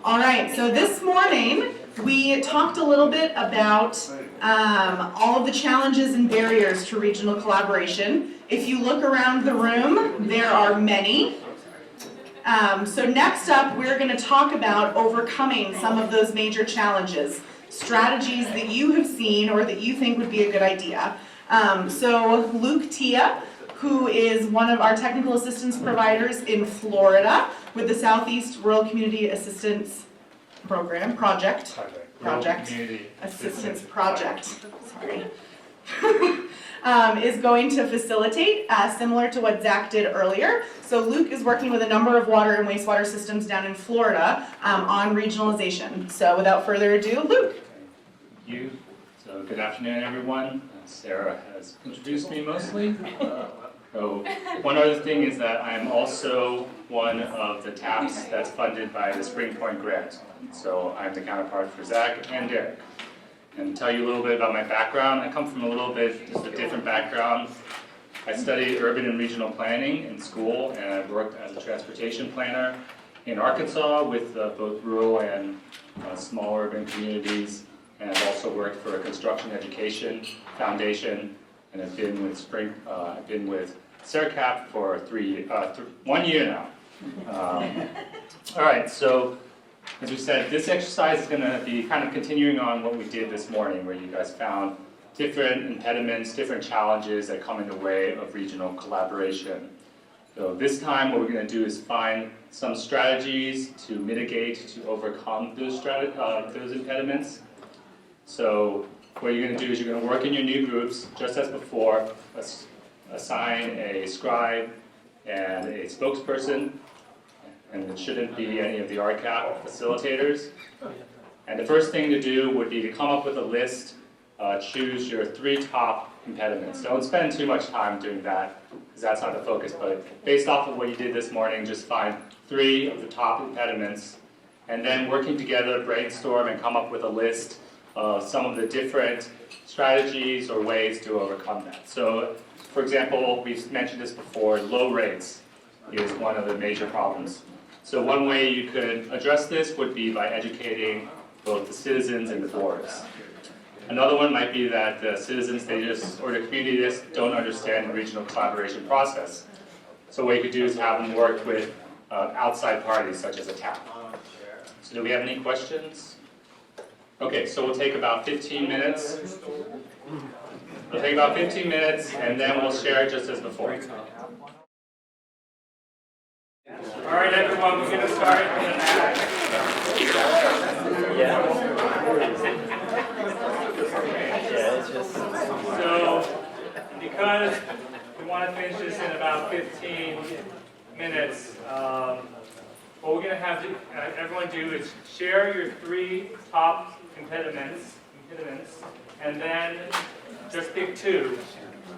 All right, so this morning we talked a little bit about all of the challenges and barriers to regional collaboration. If you look around the room, there are many. So next up, we're going to talk about overcoming some of those major challenges, strategies that you have seen or that you think would be a good idea. So Luke Tia, who is one of our technical assistance providers in Florida with the Southeast Rural Community Assistance Program, Project Assistance Project, sorry, is going to facilitate, similar to what Zach did earlier. So Luke is working with a number of water and wastewater systems down in Florida on regionalization. So without further ado, Luke. Thank you. So good afternoon, everyone. Sarah has introduced me mostly. So one other thing is that I'm also one of the TAPs that's funded by the Spring Point Grant. So I'm the counterpart for Zach and Derek. And to tell you a little bit about my background, I come from a little bit just a different background. I studied urban and regional planning in school, and I've worked as a transportation planner in Arkansas with both rural and small urban communities. And I've also worked for a construction education foundation, and I've been with SERCAP for 1 year now. All right, so as we said, this exercise is going to be kind of continuing on what we did this morning, where you guys found different impediments, different challenges that come in the way of regional collaboration. So this time what we're going to do is find some strategies to mitigate, to overcome those impediments. So what you're going to do is you're going to work in your new groups, just as before, assign a scribe and a spokesperson, and it shouldn't be any of the RCAP facilitators. And the first thing to do would be to come up with a list, choose your 3 top impediments. Don't spend too much time doing that, because that's not the focus, but based off of what you did this morning, just find 3 of the top impediments, and then working together, brainstorm and come up with a list of some of the different strategies or ways to overcome that. So, for example, we've mentioned this before, low rates is one of the major problems. So one way you could address this would be by educating both the citizens and the boards. Another one might be that the citizens, or the community just don't understand the regional collaboration process. So what you could do is have them work with outside parties, such as a TAP. So do we have any questions? Okay, so we'll take about 15 minutes. We'll take about 15 minutes, and then we'll share just as before. All right, everyone, we're going to start in the back. So, because we want to finish this in about 15 minutes, what we're going to have everyone do is share your 3 top impediments, and then just pick 2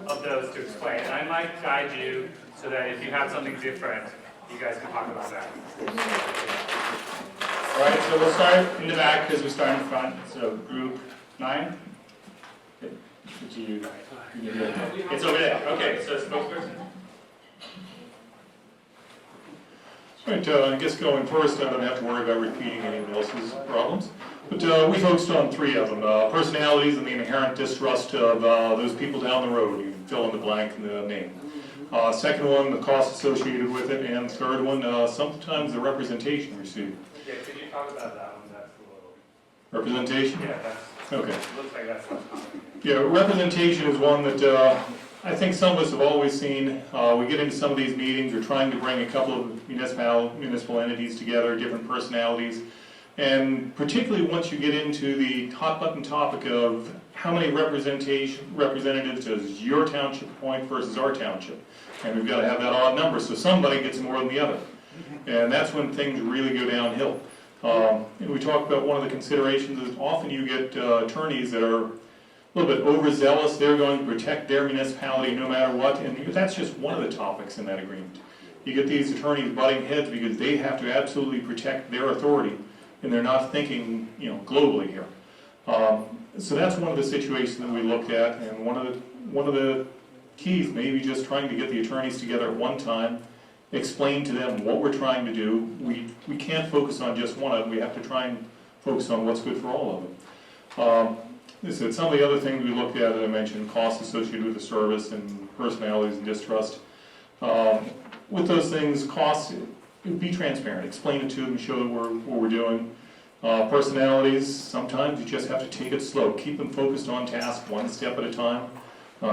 of those to explain. And I might guide you so that if you have something different, you guys can talk about that. All right, so we'll start in the back because we start in front. So group 9. It's over there. Okay, so spokesperson. Right, I guess going first, I don't have to worry about repeating anyone else's problems. But we focused on 3 of them. Personalities and the inherent distrust of those people down the road. You can fill in the blank in the name. Second one, the cost associated with it. And third one, sometimes the representation received. Yeah, could you talk about that one? That's a little... Representation? Yeah, that's... Okay. It looks like that's not common. Yeah, representation is one that I think some of us have always seen. We get into some of these meetings, we're trying to bring a couple of municipal entities together, different personalities. And particularly once you get into the hot button topic of how many representatives does your township appoint versus our township. And we've got to have that odd number, so somebody gets more than the other. And that's when things really go downhill. And we talked about one of the considerations is often you get attorneys that are a little bit overzealous. They're going to protect their municipality no matter what, and that's just one of the topics in that agreement. You get these attorneys butting heads because they have to absolutely protect their authority, and they're not thinking, globally here. So that's one of the situations that we looked at, and one of the keys maybe just trying to get the attorneys together at one time explain to them what we're trying to do. We can't focus on just one of them, we have to try and focus on what's good for all of them. Some of the other things we looked at that I mentioned, costs associated with the service and personalities and distrust. With those things, costs, be transparent, explain it to them, show them what we're doing. Personalities, sometimes you just have to take it slow, keep them focused on task one step at a time.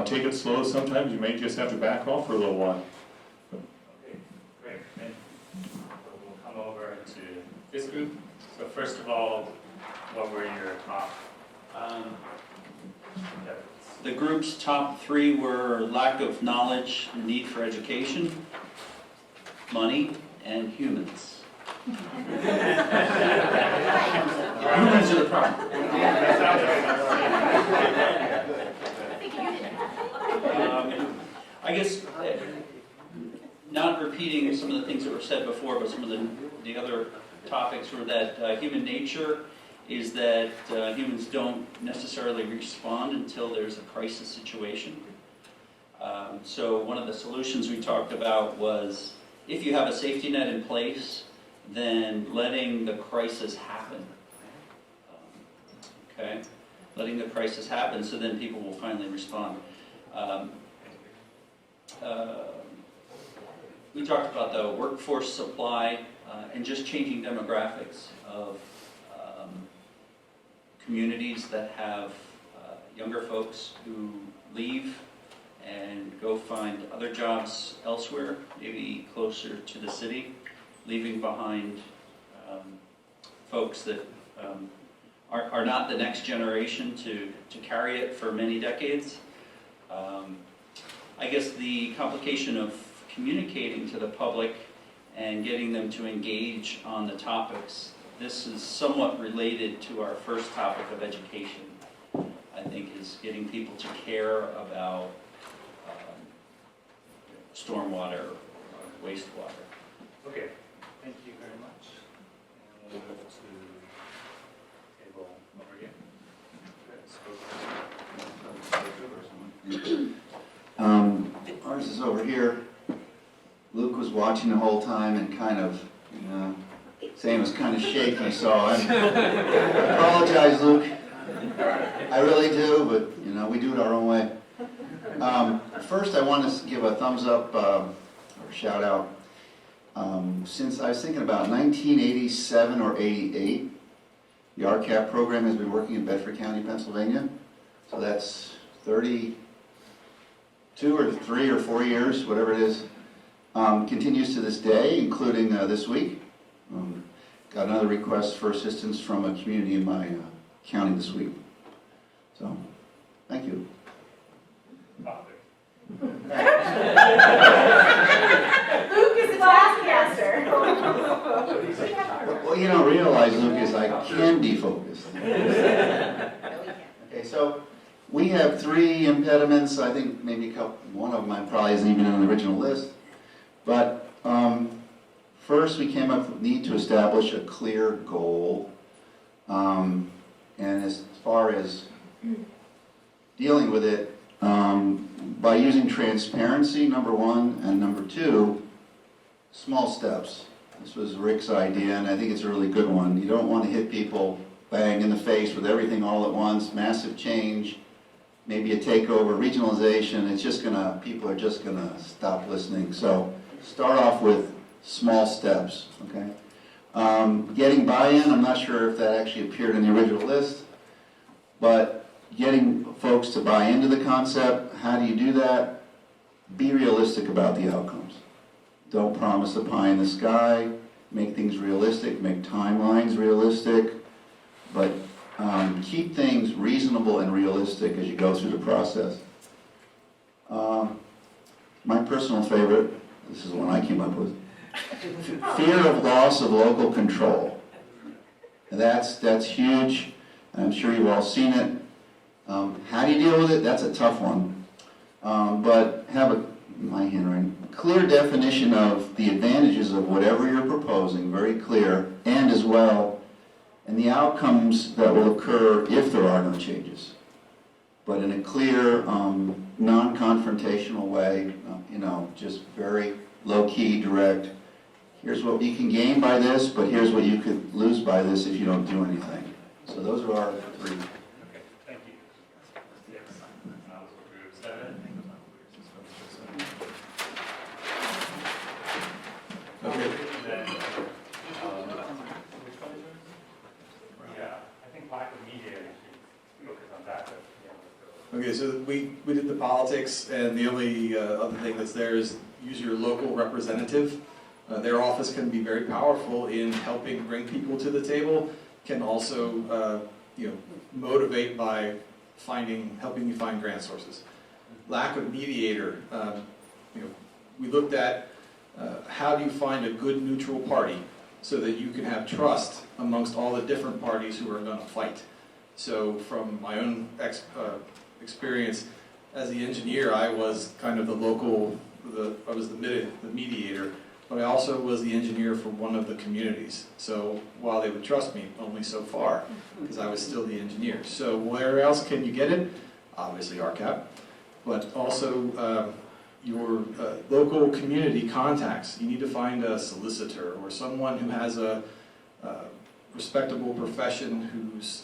Take it slow, sometimes you may just have to back off for a little while. Okay, great. And we'll come over to this group. So first of all, what were your top? The group's top three were lack of knowledge, need for education, money, and humans. Humans are the problem. I guess, not repeating some of the things that were said before, but some of the other topics were that human nature is that humans don't necessarily respond until there's a crisis situation. So one of the solutions we talked about was, if you have a safety net in place, then letting the crisis happen. Okay? Letting the crisis happen so then people will finally respond. We talked about the workforce supply and just changing demographics of communities that have younger folks who leave and go find other jobs elsewhere, maybe closer to the city, leaving behind folks that are not the next generation to carry it for many decades. I guess the complication of communicating to the public and getting them to engage on the topics, this is somewhat related to our first topic of education, I think, is getting people to care about stormwater or wastewater. Okay, thank you very much. And we'll move to table over here. Ours is over here. Luke was watching the whole time and kind of, Sam was kind of shaky, so I apologize, Luke. I really do, but we do it our own way. First, I want to give a thumbs up or shout out. Since I was thinking about 1987 or 88, the SERCAP program has been working in Bedford County, Pennsylvania. So that's 32 or 3 or 4 years, whatever it is. Continues to this day, including this week. Got another request for assistance from a community in my county this week. So, thank you. Father. Luke is the taskmaster. What you don't realize, Luke, is I can be focused. Okay, so we have 3 impediments. I think maybe one of them probably isn't even on the original list. But first, we came up with the need to establish a clear goal. And as far as dealing with it, by using transparency, number 1, and number 2, small steps. This was Rick's idea, and I think it's a really good one. You don't want to hit people bang in the face with everything all at once, massive change, maybe a takeover, regionalization. It's just people are just gonna stop listening. So start off with small steps, okay? Getting buy-in, I'm not sure if that actually appeared in the original list, but getting folks to buy into the concept, how do you do that? Be realistic about the outcomes. Don't promise a pie in the sky, make things realistic, make timelines realistic, but keep things reasonable and realistic as you go through the process. My personal favorite, this is the one I came up with, fear of loss of local control. And that's huge. I'm sure you've all seen it. How do you deal with it? That's a tough one. But have my handwriting, clear definition of the advantages of whatever you're proposing, very clear, and as well, and the outcomes that will occur if there are no changes. But in a clear, non-confrontational way, just very low-key, direct. Here's what you can gain by this, but here's what you could lose by this if you don't do anything. So those are our three. Okay, thank you. Yes. Group 7. Okay. And then, yeah, I think lack of media should focus on that. But, yeah, Okay, so we did the politics, and the only other thing that's there is use your local representative. Their office can be very powerful in helping bring people to the table, can also motivate by helping you find grant sources. Lack of mediator, we looked at how do you find a good neutral party so that you can have trust amongst all the different parties who are going to fight. So from my own experience as the engineer, I was kind of I was the mediator, but I also was the engineer for one of the communities. So while they would trust me, only so far, because I was still the engineer. So where else can you get it? Obviously SERCAP, but also your local community contacts. You need to find a solicitor or someone who has a respectable profession, who's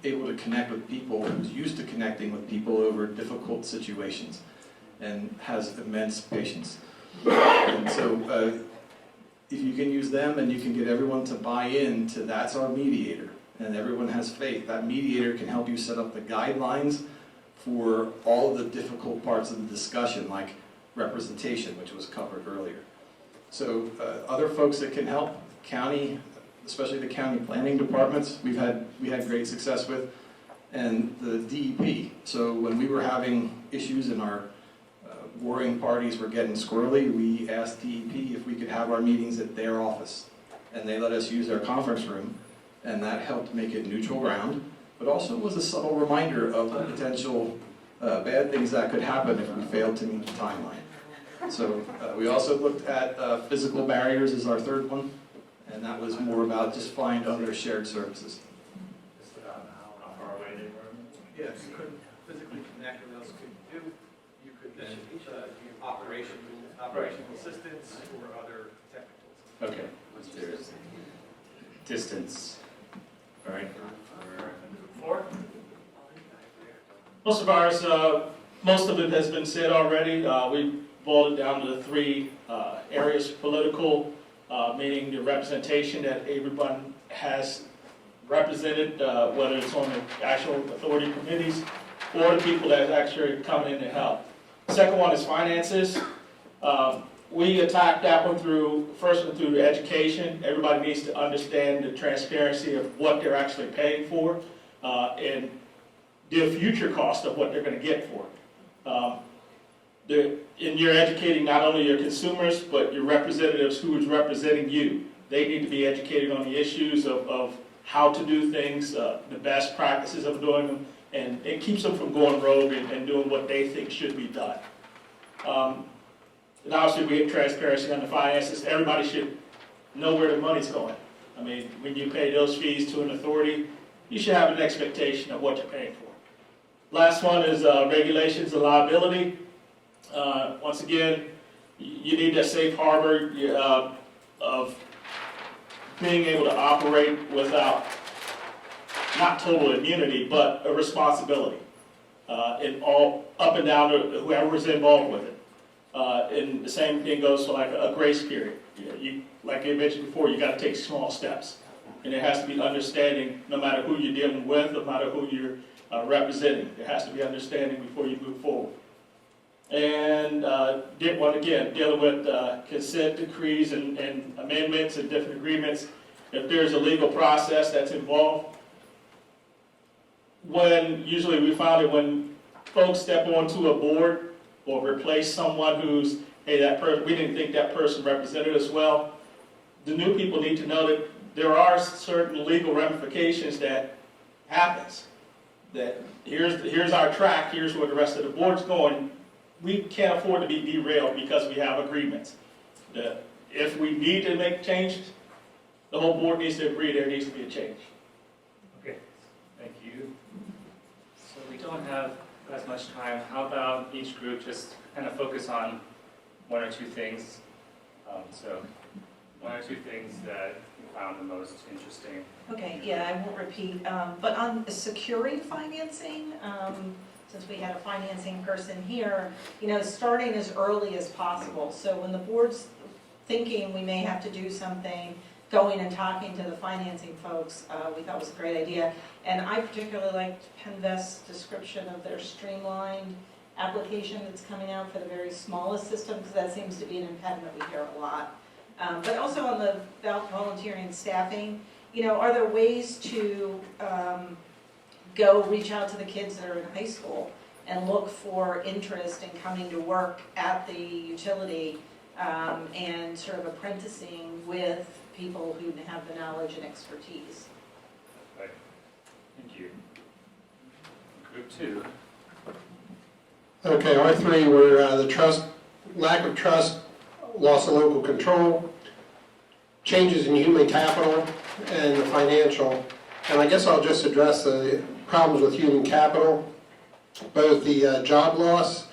able to connect with people, who's used to connecting with people over difficult situations, and has immense patience. And so if you can use them and you can get everyone to buy in to that's our mediator, and everyone has faith, that mediator can help you set up the guidelines for all of the difficult parts of the discussion, like representation, which was covered earlier. So other folks that can help, county, especially the county planning departments, we had great success with, and the DEP. So when we were having issues in our warring parties were getting squirrely, we asked DEP if we could have our meetings at their office, and they let us use their conference room, and that helped make it neutral ground, but also was a subtle reminder of the potential bad things that could happen if we failed to meet the timeline. So we also looked at physical barriers as our third one, and that was more about just find other shared services. just about how far away they were. Yeah, if you couldn't physically connect, what else could you do? You could then do operational assistance or other technicals. Okay, there's distance. All right. Four. Most of ours, most of it has been said already. We boiled it down to the three areas: political, meaning the representation that everyone has represented, whether it's on the actual authority committees or the people that actually come in to help. Second one is finances. We attacked that one through education. Everybody needs to understand the transparency of what they're actually paying for and the future cost of what they're going to get for it. And you're educating not only your consumers, but your representatives who is representing you. They need to be educated on the issues of how to do things, the best practices of doing them, and it keeps them from going rogue and doing what they think should be done. And obviously, we have transparency on the finances. Everybody should know where the money's going. I mean, when you pay those fees to an authority, you should have an expectation of what you're paying for. Last one is regulations and liability. Once again, you need that safe harbor of being able to operate without not total immunity, but a responsibility in all up and down to whoever's involved with it. And the same thing goes for like a grace period. Like I mentioned before, you got to take small steps, and there has to be understanding no matter who you're dealing with, no matter who you're representing. There has to be understanding before you move forward. And dealing with consent decrees and amendments and different agreements. If there's a legal process that's involved, usually we found that when folks step onto a board or replace someone who's, hey, we didn't think that person represented us well, the new people need to know that there are certain legal ramifications that happens. That here's our track, here's where the rest of the board's going. We can't afford to be derailed because we have agreements. If we need to make changes, the whole board needs to agree there needs to be a change. Okay, thank you. So we don't have as much time. How about each group just kind of focus on one or two things So one or two things that you found the most interesting. Okay, yeah, I won't repeat, but on the securing financing, since we had a financing person here, starting as early as possible. So when the board's thinking we may have to do something, going and talking to the financing folks, we thought was a great idea. And I particularly liked Penvest's description of their streamlined application that's coming out for the very smallest system, because that seems to be an impediment we hear a lot. But also on the volunteering staffing, are there ways to go reach out to the kids that are in high school and look for interest in coming to work at the utility and sort of apprenticing with people who have the knowledge and expertise? Right. Thank you. Group 2. Okay, our three were the trust, lack of trust, loss of local control, changes in human capital, and the financial. And I guess I'll just address the problems with human capital, both the job loss.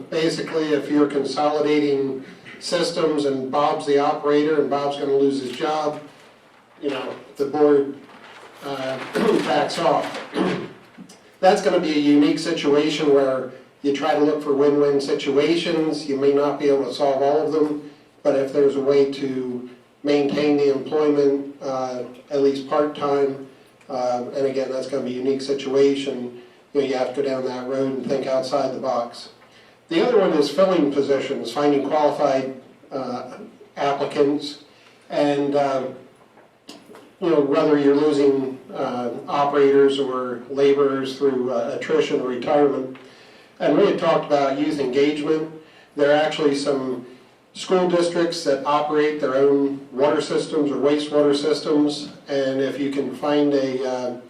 Basically, if you're consolidating systems and Bob's the operator and Bob's going to lose his job, the board backs off. That's going to be a unique situation where you try to look for win-win situations. You may not be able to solve all of them, but if there's a way to maintain the employment, at least part-time, and again, that's going to be a unique situation, you have to go down that road and think outside the box. The other one is filling positions, finding qualified applicants, and whether you're losing operators or laborers through attrition or retirement. And we had talked about youth engagement. There are actually some school districts that operate their own water systems or wastewater systems, and if you can find a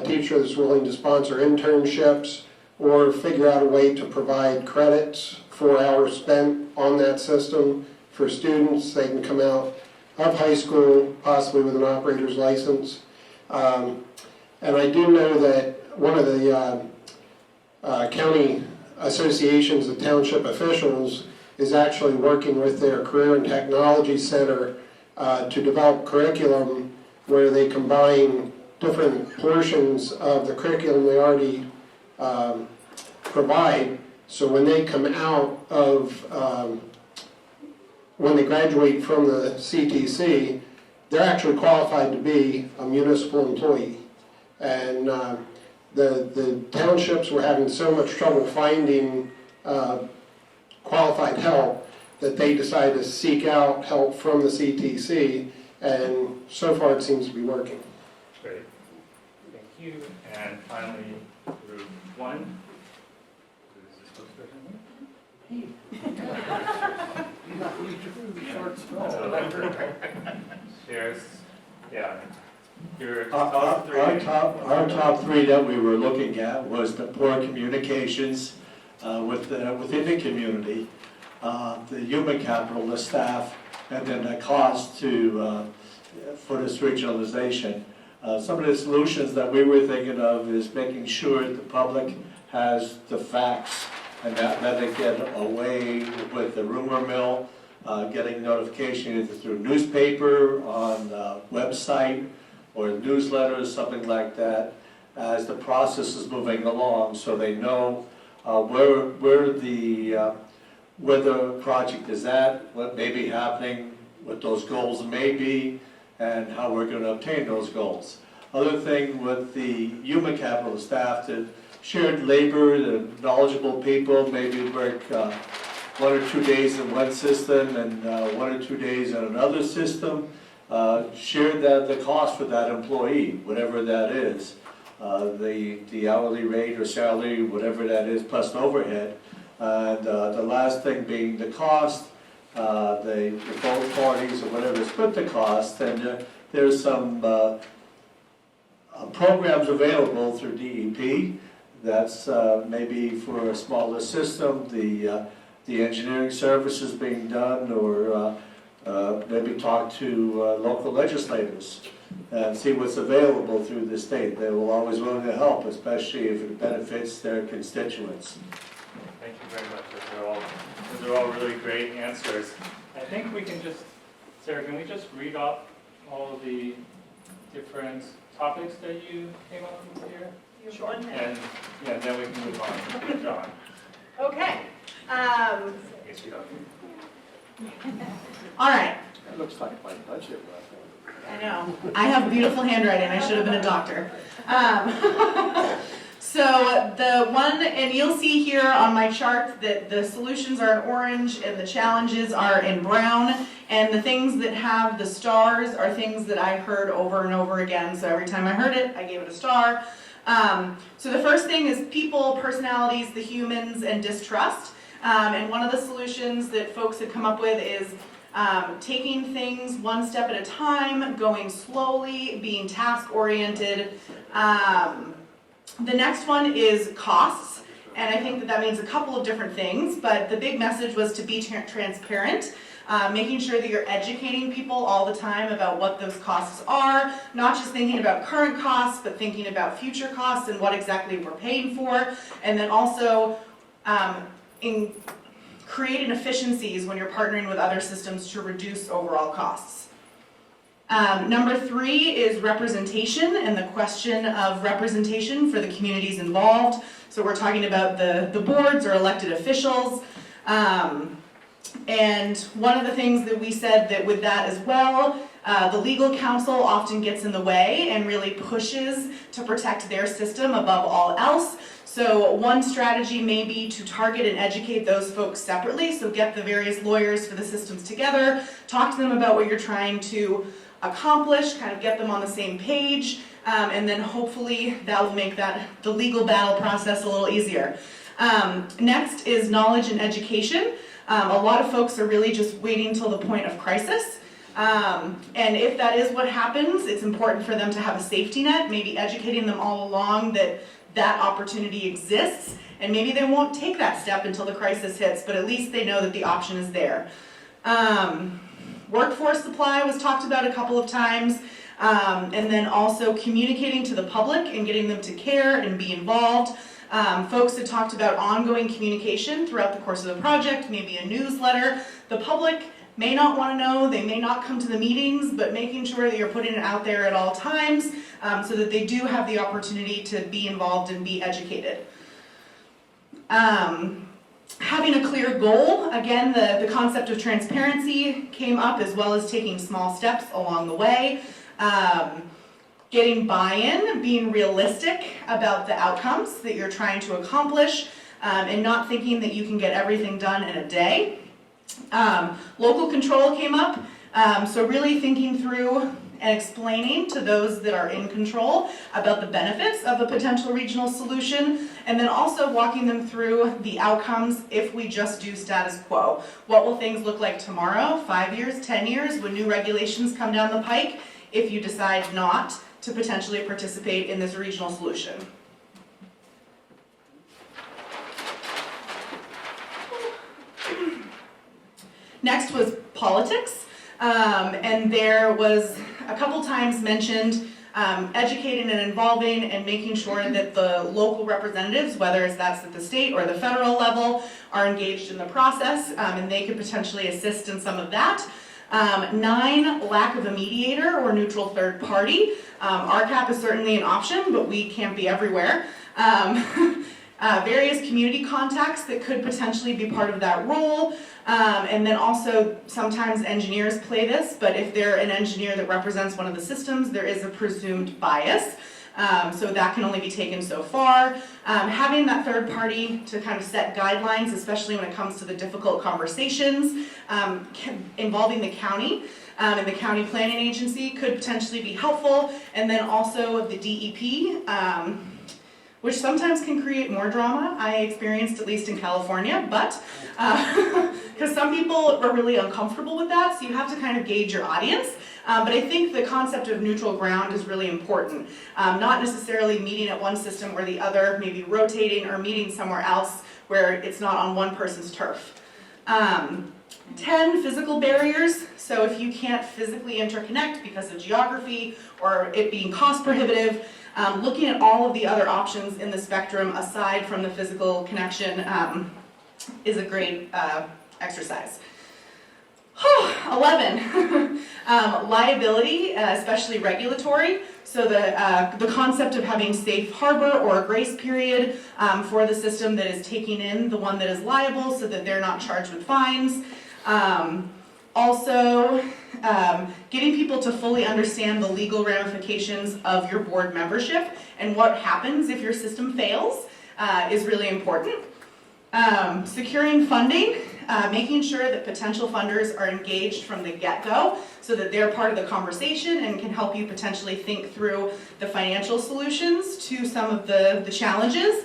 teacher that's willing to sponsor internships or figure out a way to provide credits for hours spent on that system for students, they can come out of high school, possibly with an operator's license. And I do know that one of the county associations of township officials is actually working with their Career and Technology Center to develop curriculum where they combine different portions of the curriculum they already provide. So when they come out of, when they graduate from the CTC, they're actually qualified to be a municipal employee. And the townships were having so much trouble finding qualified help that they decided to seek out help from the CTC, and so far it seems to be working. Great. Thank you. And finally, Group 1. Shares. Yeah. Our top three that we were looking at was the poor communications within the community, the human capital, the staff, and then the cost for this regionalization. Some of the solutions that we were thinking of is making sure the public has the facts and that they get away with the rumor mill, getting notification either through newspaper, on the website, or newsletters, something like that, as the process is moving along, so they know where the project is at, what may be happening, what those goals may be, and how we're going to obtain those goals. Other thing with the human capital staff, the shared labor, the knowledgeable people, maybe work 1 or 2 days in one system and 1 or 2 days in another system. Share the cost for that employee, whatever that is, the hourly rate or salary, whatever that is, plus an overhead. And the last thing being the cost, the both parties or whatever split the cost, and there's some programs available through DEP. That's maybe for a smaller system, the engineering services being done, or maybe talk to local legislators and see what's available through the state. They will always willing to help, especially if it benefits their constituents. Thank you very much. Those are all really great answers. I think we can just, Sarah, can we just read off all of the different topics that you came up with here? Sure. And, yeah, then we can move on to John. Okay. I guess we don't. All right. That looks like my budget. I know. I have beautiful handwriting. I should have been a doctor. So the one, and you'll see here on my chart that the solutions are in orange and the challenges are in brown. And the things that have the stars are things that I heard over and over again. So every time I heard it, I gave it a star. So the first thing is people, personalities, the humans, and distrust. And one of the solutions that folks had come up with is taking things one step at a time, going slowly, being task-oriented. The next one is costs, and I think that means a couple of different things, but the big message was to be transparent, making sure that you're educating people all the time about what those costs are, not just thinking about current costs, but thinking about future costs and what exactly we're paying for, and then also in creating efficiencies when you're partnering with other systems to reduce overall costs. Number 3 is representation and the question of representation for the communities involved. So we're talking about the boards or elected officials. And one of the things that we said that with that as well, the legal counsel often gets in the way and really pushes to protect their system above all else. So one strategy may be to target and educate those folks separately. So get the various lawyers for the systems together, talk to them about what you're trying to accomplish, kind of get them on the same page, and then hopefully that will make the legal battle process a little easier. Next is knowledge and education. A lot of folks are really just waiting till the point of crisis. And if that is what happens, it's important for them to have a safety net, maybe educating them all along that that opportunity exists, and maybe they won't take that step until the crisis hits, but at least they know that the option is there. Workforce supply was talked about a couple of times, and then also communicating to the public and getting them to care and be involved. Folks had talked about ongoing communication throughout the course of the project, maybe a newsletter. The public may not want to know, they may not come to the meetings, but making sure that you're putting it out there at all times so that they do have the opportunity to be involved and be educated. Having a clear goal, again, the concept of transparency came up as well as taking small steps along the way. Getting buy-in, being realistic about the outcomes that you're trying to accomplish, and not thinking that you can get everything done in a day. Local control came up, so really thinking through and explaining to those that are in control about the benefits of a potential regional solution, and then also walking them through the outcomes if we just do status quo. What will things look like tomorrow, 5 years, 10 years, when new regulations come down the pike, if you decide not to potentially participate in this regional solution? Next was politics, and there was a couple times mentioned educating and involving and making sure that the local representatives, whether that's at the state or the federal level, are engaged in the process, and they could potentially assist in some of that. 9, lack of a mediator or neutral third party. SERCAP is certainly an option, but we can't be everywhere. Various community contacts that could potentially be part of that role. And then also sometimes engineers play this, but if they're an engineer that represents one of the systems, there is a presumed bias. So that can only be taken so far. Having that third party to kind of set guidelines, especially when it comes to the difficult conversations involving the county and the county planning agency could potentially be helpful. And then also the DEP, which sometimes can create more drama. I experienced, at least in California, but because some people are really uncomfortable with that, so you have to kind of gauge your audience. But I think the concept of neutral ground is really important. Not necessarily meeting at one system or the other, maybe rotating or meeting somewhere else where it's not on one person's turf. 10, physical barriers. So if you can't physically interconnect because of geography or it being cost prohibitive, looking at all of the other options in the spectrum aside from the physical connection is a great exercise. 11, liability, especially regulatory. So the concept of having safe harbor or a grace period for the system that is taking in the one that is liable so that they're not charged with fines. Also, getting people to fully understand the legal ramifications of your board membership and what happens if your system fails is really important. Securing funding, making sure that potential funders are engaged from the get-go so that they're part of the conversation and can help you potentially think through the financial solutions to some of the challenges.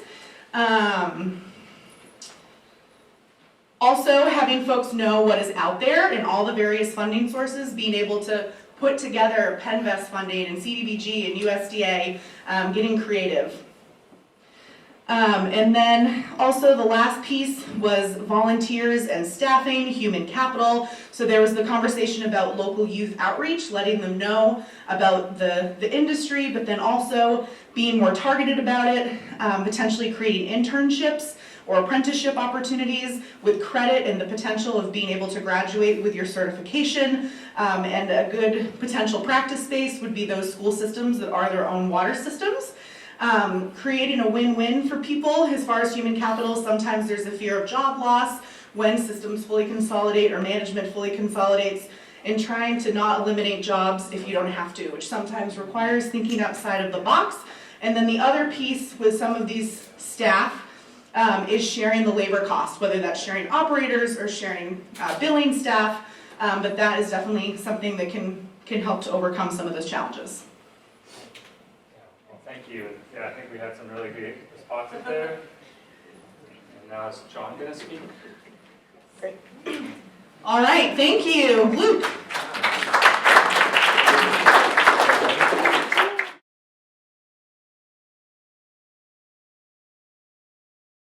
Also, having folks know what is out there and all the various funding sources, being able to put together PenVest funding and CDBG and USDA, getting creative. And then also the last piece was volunteers and staffing, human capital. So there was the conversation about local youth outreach, letting them know about the industry, but then also being more targeted about it, potentially creating internships or apprenticeship opportunities with credit and the potential of being able to graduate with your certification. And a good potential practice space would be those school systems that are their own water systems. Creating a win-win for people as far as human capital. Sometimes there's a fear of job loss when systems fully consolidate or management fully consolidates, and trying to not eliminate jobs if you don't have to, which sometimes requires thinking outside of the box. And then the other piece with some of these staff is sharing the labor cost, whether that's sharing operators or sharing billing staff, but that is definitely something that can help to overcome some of those challenges. Well, thank you. Yeah, I think we had some really great responses there. And now is John going to speak? All right, thank you. Luke.